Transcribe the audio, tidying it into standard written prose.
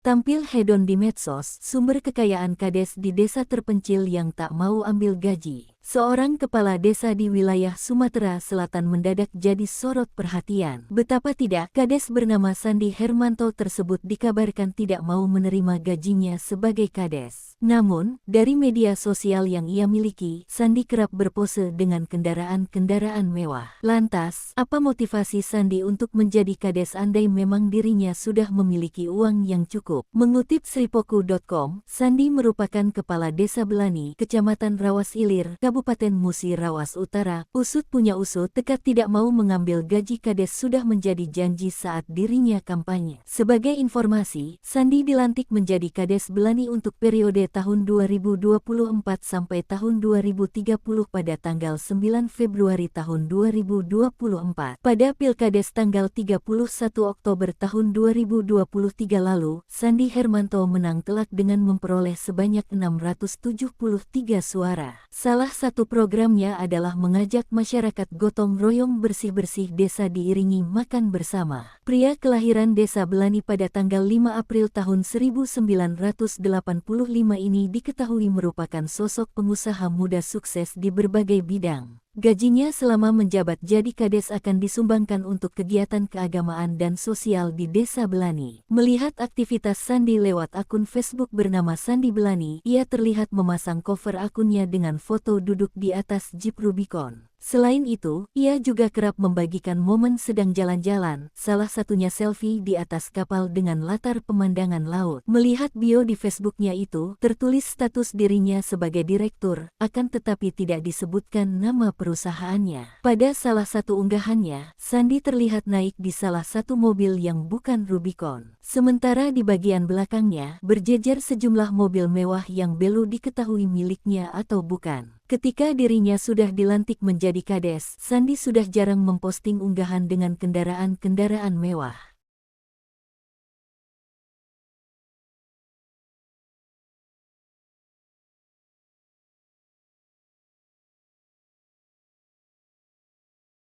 Tampil hedon di medsos, sumber kekayaan kades di desa terpencil yang tak mau ambil gaji. Seorang kepala desa di wilayah Sumatera Selatan mendadak jadi sorot perhatian. Betapa tidak, kades bernama Sandi Hermanto tersebut dikabarkan tidak mau menerima gajinya sebagai kades. Namun, dari media sosial yang ia miliki, Sandi kerap berpose dengan kendaraan-kendaraan mewah. Lantas, apa motivasi Sandi untuk menjadi kades andai memang dirinya sudah memiliki uang yang cukup? Mengutip sripoku.com, Sandi merupakan kepala desa Belani, Kecamatan Rawas Ilir, Kabupaten Musi Rawas Utara. Usut punya usut, tekad tidak mau mengambil gaji kades sudah menjadi janji saat dirinya kampanye. Sebagai informasi, Sandi dilantik menjadi kades Belani untuk periode tahun 2024 sampai tahun 2030 pada tanggal 9 Februari tahun 2024. Pada Pilkades tanggal 31 Oktober tahun 2023 lalu, Sandi Hermanto menang telak dengan memperoleh sebanyak 673 suara. Salah satu programnya adalah mengajak masyarakat gotong royong bersih-bersih desa diiringi makan bersama. Pria kelahiran desa Belani pada tanggal 5 April tahun 1985 ini diketahui merupakan sosok pengusaha muda sukses di berbagai bidang. Gajinya selama menjabat jadi kades akan disumbangkan untuk kegiatan keagamaan dan sosial di desa Belani. Melihat aktivitas Sandi lewat akun Facebook bernama Sandi Belani, ia terlihat memasang cover akunnya dengan foto duduk di atas Jeep Rubicon. Selain itu, ia juga kerap membagikan momen sedang jalan-jalan, salah satunya selfie di atas kapal dengan latar pemandangan laut. Melihat bio di Facebooknya itu, tertulis status dirinya sebagai direktur, akan tetapi tidak disebutkan nama perusahaannya. Pada salah satu unggahannya, Sandi terlihat naik di salah satu mobil yang bukan Rubicon. Sementara di bagian belakangnya, berjejer sejumlah mobil mewah yang belum diketahui miliknya atau bukan. Ketika dirinya sudah dilantik menjadi kades, Sandi sudah jarang memposting unggahan dengan kendaraan-kendaraan mewah.